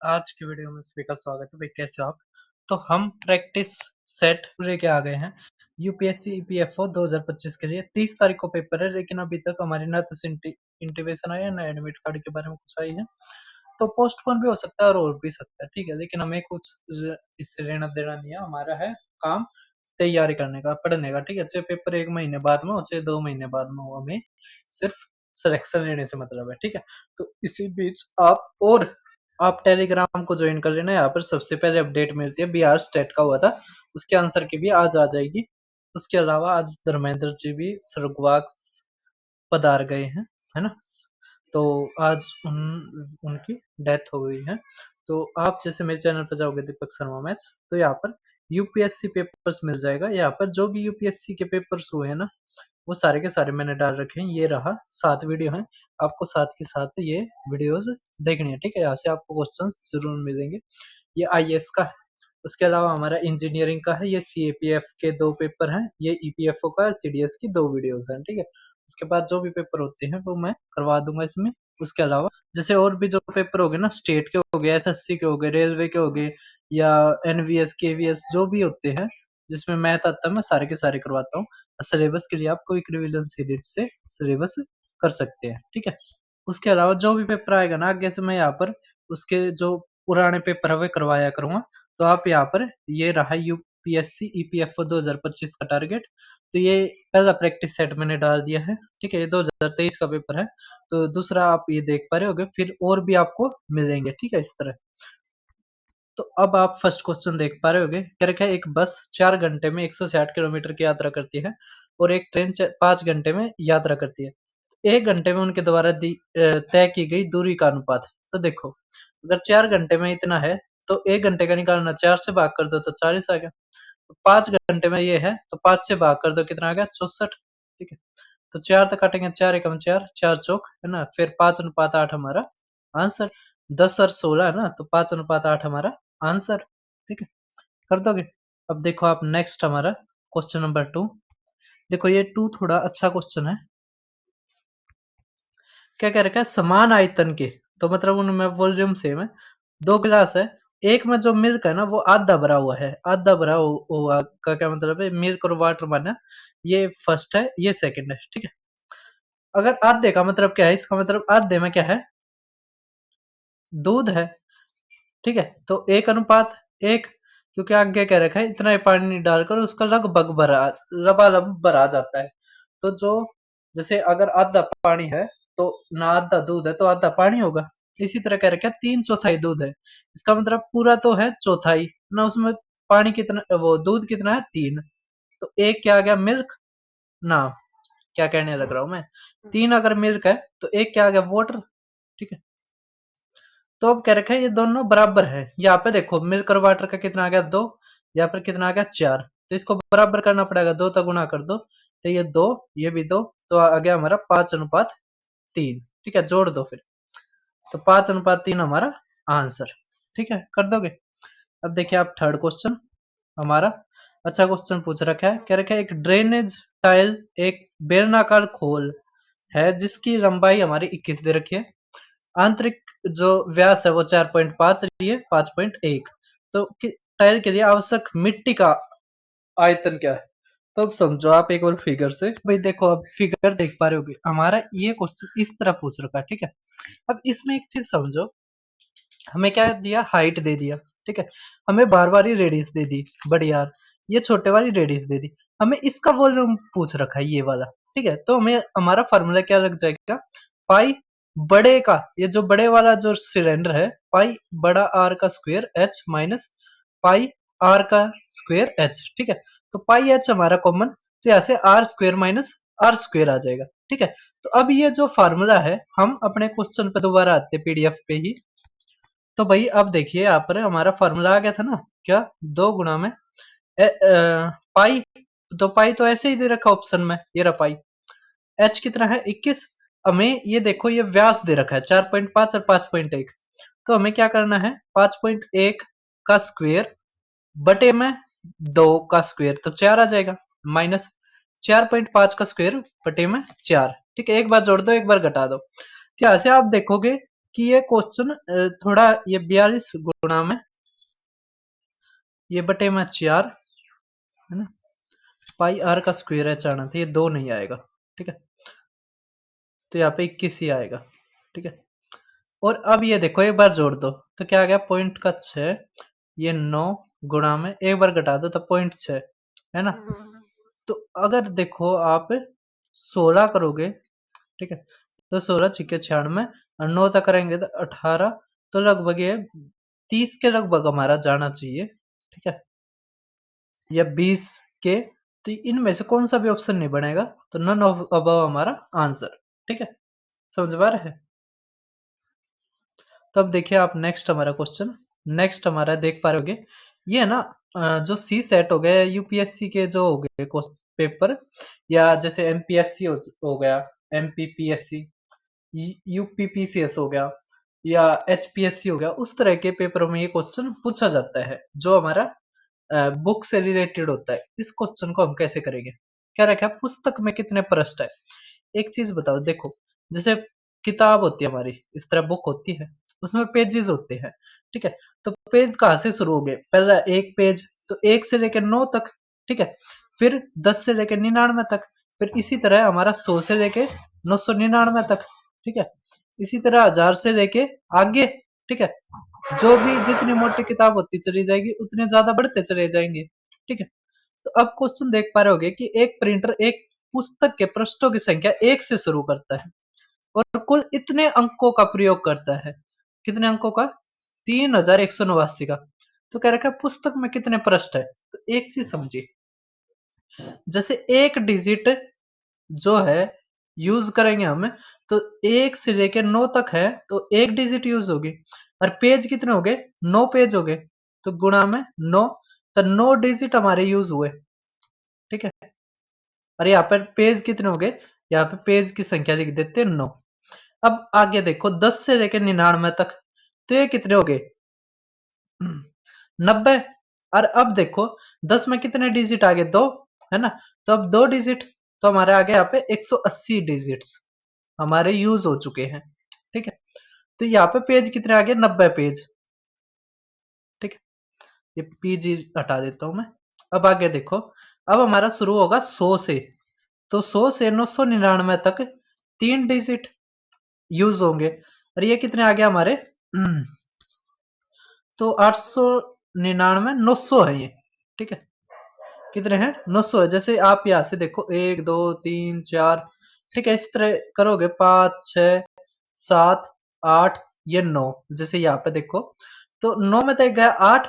आज की वीडियो में सभी का स्वागत है। भाई कैसे हो आप? तो हम प्रैक्टिस सेट लेके आ गए हैं यूपीएससी ईपीएफओ 2025 के लिए। 30 तारीख को पेपर है, लेकिन अभी तक हमारी ना तो इंटीमेशन आई है ना एडमिट कार्ड के बारे में कुछ आई है। तो पोस्टपोन भी हो सकता है और भी सकता है, ठीक है। लेकिन हमें कुछ इससे लेना देना नहीं है, हमारा है काम तैयारी करने का, पढ़ने का, ठीक है। चाहे पेपर 1 महीने बाद में हो चाहे 2 महीने बाद में हो, हमें सिर्फ सिलेक्शन लेने से मतलब है, ठीक है। तो इसी बीच आप टेलीग्राम को ज्वाइन कर लेना। यहाँ पर सबसे पहले अपडेट मिलती है, बिहार स्टेट का हुआ था, उसके आंसर की भी आज आ जाएगी। उसके अलावा आज धर्मेंद्र जी भी स्वर्गवास पधार गए हैं, है ना। तो आज उनकी डेथ हो गई है। तो आप जैसे मेरे चैनल पर जाओगे दीपक शर्मा मैथ्स, तो यहाँ पर यूपीएससी पेपर्स मिल जाएगा। यहाँ पर जो भी यूपीएससी के पेपर्स हुए हैं ना, वो सारे के सारे मैंने डाल रखे हैं। ये रहा 7 वीडियो हैं, आपको साथ के साथ ये वीडियोस देखनी है, ठीक है। यहाँ से आपको क्वेश्चंस जरूर मिलेंगे। ये आईएएस का है। उसके अलावा हमारा इंजीनियरिंग का है, ये सीएपीएफ के 2 पेपर हैं, ये ईपीएफओ का सीडीएस की 2 वीडियोस हैं, ठीक है। उसके बाद जो भी पेपर होते हैं वो मैं करवा दूंगा इसमें। उसके अलावा जैसे और भी जो पेपर हो गए ना, स्टेट के हो गए, एसएससी के हो गए, रेलवे के हो गए, या एनवीएस केवीएस जो भी होते हैं जिसमें मैथ आता है, मैं सारे के सारे करवाता हूँ। सिलेबस के लिए आप क्विक रिवीजन सीरीज से सिलेबस कर सकते हैं, ठीक है। उसके अलावा जो भी पेपर आएगा ना आगे से, मैं यहाँ पर उसके जो पुराने पेपर है वे करवाया करूंगा। तो आप यहाँ पर ये रहा यूपीएससी ईपीएफओ 2025 का टारगेट। तो ये पहला प्रैक्टिस सेट मैंने डाल दिया है, ठीक है। ये 2023 का पेपर है। तो दूसरा आप ये देख पा रहे होगे, फिर और भी आपको मिलेंगे, ठीक है, इस तरह। तो अब आप फर्स्ट क्वेश्चन देख पा रहे होगे, कह रखा है एक बस 4 घंटे में 160 किलोमीटर की यात्रा करती है और एक ट्रेन 5 घंटे में यात्रा करती है। 1 घंटे में उनके द्वारा तय की गई दूरी का अनुपात है। तो देखो, अगर 4 घंटे में इतना है तो 1 घंटे का निकालना, 4 से भाग कर दो तो 40 आ गया। तो 5 घंटे में ये है तो 5 से भाग कर दो, कितना आ गया? 64, ठीक है। तो 4 तक काटेंगे, 4 एकम 4, 4 चौक, है ना। फिर 5:8 हमारा आंसर। 10 और 16 है ना, तो 5:8 हमारा आंसर, ठीक है। कर दोगे? अब देखो आप नेक्स्ट हमारा क्वेश्चन नंबर 2। देखो ये 2 थोड़ा अच्छा क्वेश्चन है। क्या कह रखा है? समान आयतन के, तो मतलब उनमें वॉल्यूम सेम है, 2 गिलास है। एक में जो मिल्क है ना वो आधा भरा हुआ है, आधा भरा हुआ का क्या मतलब है? मिल्क और वाटर माना, ये फर्स्ट है, ये सेकंड है, ठीक है। अगर आधे का मतलब क्या है? इसका मतलब आधे में क्या है? दूध है, ठीक है। तो 1:1, क्योंकि आगे कह रखा है इतना ही पानी डालकर उसका लगभग भरा, लबालब भरा जाता है। तो जो, जैसे अगर आधा पानी है तो ना आधा दूध है तो आधा पानी होगा। इसी तरह कह रखा है 3/4 दूध है, इसका मतलब पूरा तो है चौथाई ना, उसमें पानी कितना, वो दूध कितना है? 3। तो एक क्या आ गया? मिल्क ना, क्या कहने लग रहा हूं मैं, 3 अगर मिल्क है तो एक क्या आ गया? वाटर, ठीक है। तो अब कह रखा है ये दोनों बराबर है। यहाँ पे देखो मिल्क और वाटर का कितना आ गया? 2। यहाँ पर कितना आ गया? 4। तो इसको बराबर करना पड़ेगा, 2 तक गुणा कर दो तो ये 2, ये भी 2, तो आ गया हमारा 5:3, ठीक है। जोड़ दो फिर, तो 5:3 हमारा आंसर, ठीक है। कर दोगे? अब देखिए आप थर्ड क्वेश्चन हमारा अच्छा क्वेश्चन पूछ रखा है। कह रखा है एक ड्रेनेज टाइल एक बेलनाकार खोल है जिसकी लंबाई हमारी 21 दे रखी है। आंतरिक जो व्यास है वो 4.5 रही है, 5.1। तो टाइल के लिए आवश्यक मिट्टी का आयतन क्या है? तो अब समझो आप एक और फिगर से। भाई देखो, अब फिगर देख पा रहे होगे, हमारा ये क्वेश्चन इस तरह पूछ रखा है, ठीक है। अब इसमें एक चीज समझो, हमें क्या दिया? हाइट दे दिया, ठीक है। हमें बार वाली रेडियस दे दी, बड़ी यार, ये छोटे वाली रेडियस दे दी। हमें इसका वॉल्यूम पूछ रखा है, ये वाला, ठीक है। तो हमें हमारा फॉर्मूला क्या लग जाएगा? पाई बड़े का, ये जो बड़े वाला जो सिलेंडर है, पाई बड़ा आर का square H minus pi R का स्क्वायर एच, ठीक है। तो पाई एच हमारा कॉमन, तो यहाँ से R square minus R square आ जाएगा, ठीक है। तो अब ये जो फार्मूला है, हम अपने क्वेश्चन पे दोबारा आते पीडीएफ पे ही। तो भाई अब देखिए यहाँ पर हमारा फॉर्मूला आ गया था ना, क्या? 2 गुणा में पाई, तो पाई तो ऐसे ही दे रखा ऑप्शन में, ये रहा पाई। एच कितना है? 21। हमें ये देखो ये व्यास दे रखा है 4.5 और 5.1। तो हमें क्या करना है? 5.1 का स्क्वायर बटे में 2 का स्क्वायर, तो 4 आ जाएगा, माइनस 4.5 का स्क्वायर बटे में 4, ठीक है। एक बार जोड़ दो, एक बार घटा दो। तो यहाँ से आप देखोगे कि ये क्वेश्चन थोड़ा ये 42 गुणा में ये बटे में 4 है ना, पाई आर का स्क्वायर है चाहना था, ये 2 नहीं आएगा। ठीक है, तो यहाँ पे 21 ही आएगा। ठीक है, और अब ये देखो एक बार जोड़ दो तो क्या आ गया, पॉइंट का 6, ये 9 गुणा में एक बार घटा दो तो पॉइंट 6 है ना। तो अगर देखो आप 16 करोगे, ठीक है, तो 16 छिके 96 और 9 तक करेंगे तो 18, तो लगभग ये 30 के लगभग हमारा जाना चाहिए। ठीक है, या 20 के, तो इनमें से कौन सा भी ऑप्शन नहीं बनेगा, तो नन ऑफ अबव हमारा आंसर। ठीक है, समझ पा रहे हैं। तो अब देखिए आप नेक्स्ट हमारा क्वेश्चन, नेक्स्ट हमारा देख पा रहे होगे, ये है ना जो सी सेट हो गया, यूपीएससी के जो हो गए पेपर, या जैसे एमपीएससी हो गया, एमपीपीएससी, यूपीपीसीएस हो गया, या एचपीएससी हो गया, उस तरह के पेपरों में ये क्वेश्चन पूछा जाता है जो हमारा बुक से रिलेटेड होता है। इस क्वेश्चन को हम कैसे करेंगे, क्या रखा है, पुस्तक में कितने पृष्ठ है। एक चीज बताओ, देखो जैसे किताब होती है हमारी, इस तरह बुक होती है, उसमें पेजेस होते हैं। ठीक है, तो पेज कहाँ से शुरू हो गए, पहला एक पेज, तो 1 से लेकर 9 तक। ठीक है, फिर 10 से लेकर 99 तक, फिर इसी तरह हमारा 100 से लेकर 999 तक। ठीक है, इसी तरह 1000 से लेके आगे। ठीक है, जो भी जितनी मोटी किताब होती चली जाएगी उतने ज्यादा बढ़ते चले जाएंगे। ठीक है, तो अब क्वेश्चन देख पा रहे होगे कि एक प्रिंटर एक पुस्तक के पृष्ठों की संख्या 1 से शुरू करता है और कुल इतने अंकों का प्रयोग करता है। कितने अंकों का, 3189 का। तो कह रखा है पुस्तक में कितने पृष्ठ है। तो एक चीज समझिए, जैसे एक डिजिट जो है यूज करेंगे हम, तो 1 से लेकर 9 तक है, तो एक डिजिट यूज होगी, और पेज कितने हो गए, 9 पेज हो गए, तो गुणा में 9, तो 9 डिजिट हमारे यूज हुए। ठीक है, और यहाँ पर पेज कितने हो गए, यहाँ पे पेज की संख्या लिख देते हैं 9। अब आगे देखो 10 से लेकर 99 तक, तो ये कितने हो गए, 90। और अब देखो 10 में कितने डिजिट आ गए, 2 है ना, तो अब 2 डिजिट, तो हमारे आगे यहाँ पे 180 डिजिट्स हमारे यूज हो चुके हैं। ठीक है, तो यहाँ पे पेज कितने आ गए, 90 पेज। ठीक है, ये पीजी हटा देता हूं मैं। अब आगे देखो, अब हमारा शुरू होगा 100 से, तो 100 से 999 तक 3 डिजिट यूज होंगे, और ये कितने आ गए हमारे, तो 899, 900 है ये। ठीक है, कितने हैं, 900 है। जैसे आप यहाँ से देखो 1 2 3 4, ठीक है, इस तरह करोगे 5 6 7 8, ये 9, जैसे यहाँ पे देखो, तो 9 में तक गया 8।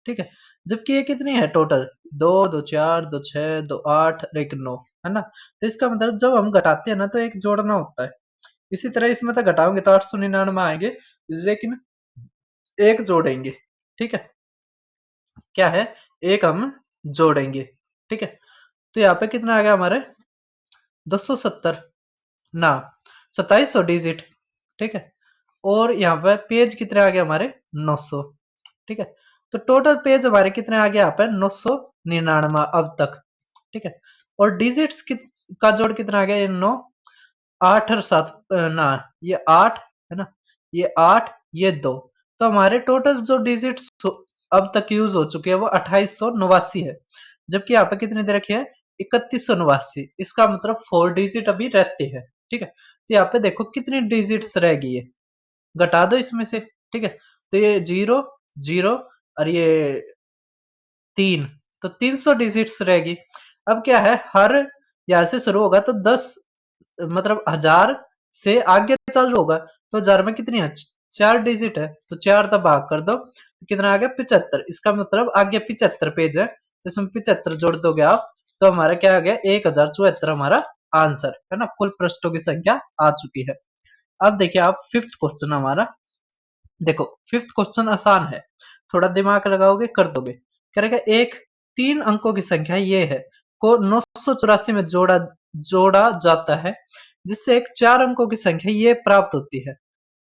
ठीक है, जबकि ये कितनी है टोटल, 2 2 4 2 6 2 8 और 1 9 है ना। तो इसका मतलब जब हम घटाते हैं ना तो एक जोड़ना होता है। इसी तरह इसमें तो घटाओगे तो 899 आएंगे, लेकिन एक जोड़ेंगे। ठीक है, क्या है, एक हम जोड़ेंगे। ठीक है, तो यहाँ पे कितना आ गया हमारे, 270 ना, 2700 डिजिट। ठीक है, और यहाँ पे पेज कितने आ गए हमारे, 900। ठीक है, तो टोटल पेज हमारे कितने आ गए यहाँ पे, 999 अब तक। ठीक है, और डिजिट्स का जोड़ कितना आ गया, ये 9 8 और 7 ना, ये 8 है ना, ये 8 ये 2, तो हमारे टोटल जो डिजिट्स अब तक यूज हो चुके हैं वो 2889 है। जबकि यहाँ पे कितनी दे रखी है, 3189। इसका मतलब 4 डिजिट अभी रहते हैं। ठीक है, तो यहाँ पे देखो कितनी डिजिट्स रह गई है, घटा दो इसमें से। ठीक है, तो ये 0 0 और ये 3, तो 300 डिजिट्स रहेगी। अब क्या है, हर यहाँ से शुरू होगा तो 10, मतलब 1000 से आगे चालू होगा, तो 1000 में कितनी है, 4 डिजिट है, तो 4 तब भाग कर दो, कितना आ गया, 75। इसका मतलब आगे 75 पेज है, तो इसमें 75 जोड़ दोगे आप, तो हमारा क्या आ गया, 1074 हमारा आंसर है ना। कुल पृष्ठों की संख्या आ चुकी है। अब देखिए आप फिफ्थ क्वेश्चन हमारा, देखो फिफ्थ क्वेश्चन आसान है, थोड़ा दिमाग लगाओगे कर दोगे। करेगा एक 3 अंकों की संख्या ये है को 984 में जोड़ा जाता है, जिससे एक 4 अंकों की संख्या ये प्राप्त होती है।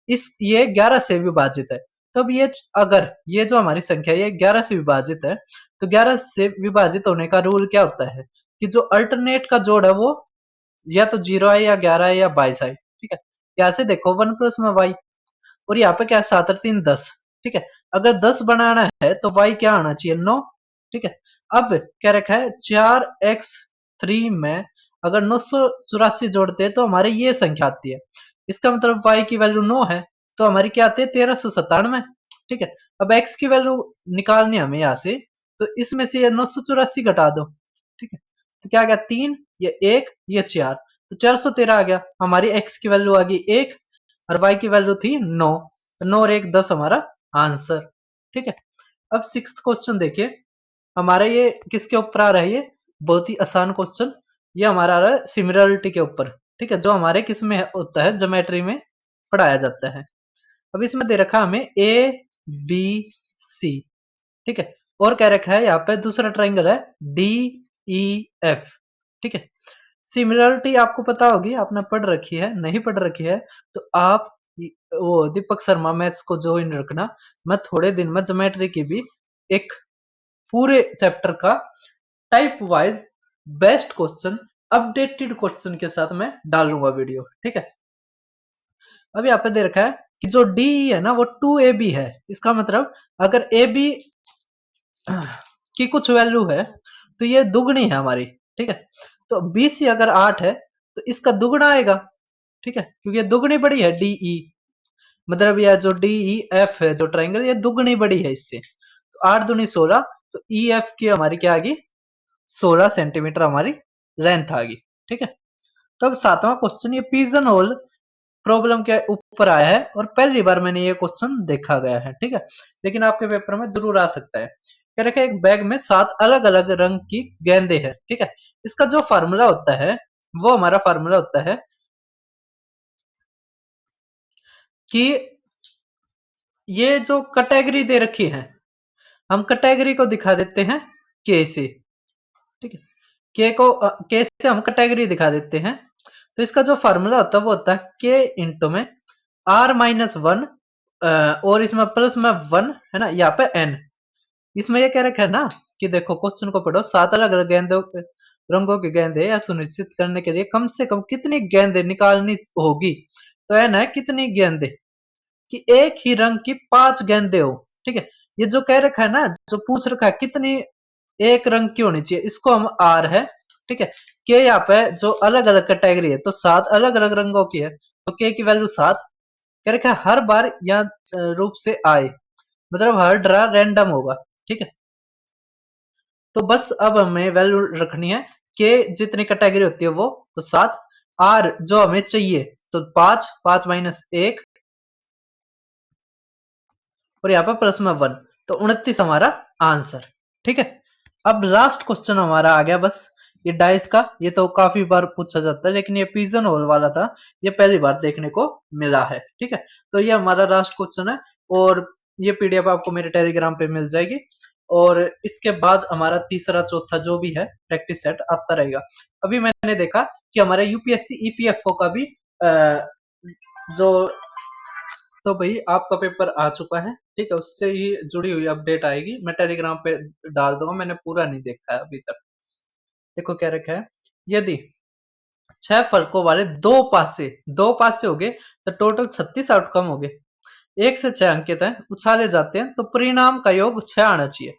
ये 11 से विभाजित है। तब ये अगर ये जो हमारी संख्या ये 11 से विभाजित है, तो 11 से विभाजित होने का रूल क्या होता है कि जो अल्टरनेट का जोड़ है वो या तो 0 है या 11 है या 22 है। ठीक है, यहाँ से देखो 1 + में y, और यहाँ पे क्या है 7 और 3 10, ठीक है। अगर 10 बनाना है तो y क्या आना चाहिए 9, ठीक है। अब क्या रखा है 4x3 में अगर 984 जोड़ते हैं तो हमारे ये संख्या आती है, इसका मतलब y की वैल्यू 9 है तो हमारी क्या आती है 1397, ठीक है। अब x की वैल्यू निकालनी है हमें यहाँ से, तो इसमें से ये 984 घटा दो, ठीक है। तो क्या आ गया 3, ये 1, ये 4, तो 413 आ गया। हमारी x की वैल्यू आ गई 1 और y की वैल्यू थी 9, 9 और 1 10 हमारा आंसर, ठीक है। अब 6th क्वेश्चन देखिए, हमारा ये किसके ऊपर आ रहा है, ये बहुत ही आसान क्वेश्चन, ये हमारा आ रहा है सिमिलरिटी के ऊपर, ठीक है, जो हमारे किस में होता है ज्योमेट्री में पढ़ाया जाता है। अब इसमें दे रखा हमें ए बी सी, ठीक है, और क्या रखा है यहाँ पे दूसरा ट्राइंगल है डी ई एफ, ठीक है। सिमिलरिटी आपको पता होगी, आपने पढ़ रखी है, नहीं पढ़ रखी है तो आप वो दीपक शर्मा मैथ्स को ज्वाइन रखना। मैं थोड़े दिन में ज्योमेट्री की भी एक पूरे चैप्टर का type wise best question updated question के साथ मैं डालूंगा वीडियो, ठीक है। अब यहाँ पे दे रखा है कि जो डी है ना वो 2ab है, इसका मतलब अगर ab की कुछ वैल्यू है तो ये दुगनी है हमारी, ठीक है। तो bc अगर 8 है तो इसका दुगना आएगा, ठीक है, क्योंकि ये दुगनी बड़ी है डी मतलब यह जो डी ई एफ है जो ट्राइंगल ये दुगनी बड़ी है इससे, तो 8 दूनी 16, तो ई एफ की हमारी क्या आ गई 16 सेंटीमीटर हमारी लेंथ आ गई, ठीक है। तो अब 7वां क्वेश्चन ये पिजन होल प्रॉब्लम के ऊपर आया है और पहली बार मैंने ये क्वेश्चन देखा गया है, ठीक है, लेकिन आपके पेपर में जरूर आ सकता है। क्या रखा है एक बैग में 7 अलग अलग रंग की गेंदे हैं, ठीक है। इसका जो फार्मूला होता है वो हमारा फार्मूला होता है कि ये जो कैटेगरी दे रखी है हम कैटेगरी को दिखा देते हैं के से, ठीक है, के से हम कैटेगरी दिखा देते हैं। तो इसका जो फार्मूला होता है वो होता है के इंटू में r-1 और इसमें प्लस में 1 है ना, यहाँ पे n। इसमें ये कह रखा है ना कि देखो क्वेश्चन को पढ़ो, 7 अलग अलग गेंदों रंगों की गेंदे या सुनिश्चित करने के लिए कम से कम कितनी गेंदे निकालनी होगी, तो n है कितनी गेंदे कि एक ही रंग की 5 गेंदे हो, ठीक है। ये जो कह रखा है ना, जो पूछ रखा है कितनी एक रंग की होनी चाहिए, इसको हम आर है, ठीक है। के यहाँ पे जो अलग अलग कैटेगरी है तो 7 अलग अलग रंगों की है तो के की वैल्यू 7, कह रखा है हर बार यहाँ रूप से आए, मतलब हर ड्रा रैंडम होगा, ठीक है। तो बस अब हमें वैल्यू रखनी है के जितनी कैटेगरी होती है वो, तो 7, आर जो हमें चाहिए तो 5, 5 माइनस 1 और यहाँ पर प्लस में 1, तो 29 हमारा आंसर, ठीक है। अब लास्ट क्वेश्चन हमारा आ गया बस, ये डाइस का, ये तो काफी बार पूछा जाता है लेकिन ये पिजन होल वाला था, ये पहली बार देखने को मिला है, ठीक है। तो ये हमारा लास्ट क्वेश्चन है और ये पीडीएफ आपको मेरे टेलीग्राम पे मिल जाएगी और इसके बाद हमारा तीसरा चौथा जो भी है प्रैक्टिस सेट आता रहेगा। अभी मैंने देखा कि हमारा यूपीएससी ईपीएफओ का भी जो, तो भाई आपका पेपर आ चुका है, ठीक है, उससे ही जुड़ी हुई अपडेट आएगी, मैं टेलीग्राम पे डाल दूंगा, मैंने पूरा नहीं देखा है अभी तक। देखो क्या रखा है, यदि 6 फलकों वाले दो पासे हो गए तो टोटल 36 आउटकम हो गए, 1 से 6 अंकित हैं उछाले जाते हैं तो परिणाम का योग 6 आना चाहिए।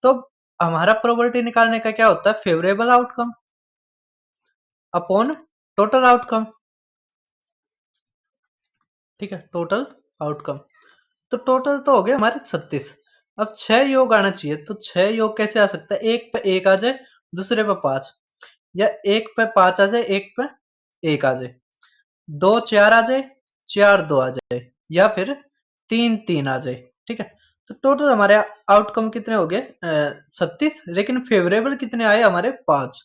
तो हमारा प्रोबेबिलिटी निकालने का क्या होता है favourable outcome upon total outcome, ठीक है, टोटल आउटकम। तो टोटल तो हो गए हमारे 36, अब 6 योग आना चाहिए, तो 6 योग कैसे आ सकता है, एक पे 1 आ जाए दूसरे पे 5, या एक पे 5 आ जाए एक पे 1 आ जाए, 2 4 आ जाए 4 2 आ जाए, या फिर 3 3 आ जाए, ठीक है। तो टोटल हमारे आउटकम कितने हो गए 36, लेकिन फेवरेबल कितने आए हमारे 5,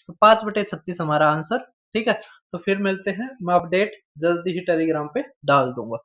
तो 5/36 हमारा आंसर, ठीक है। तो फिर मिलते हैं, मैं अपडेट जल्दी ही टेलीग्राम पे डाल दूंगा।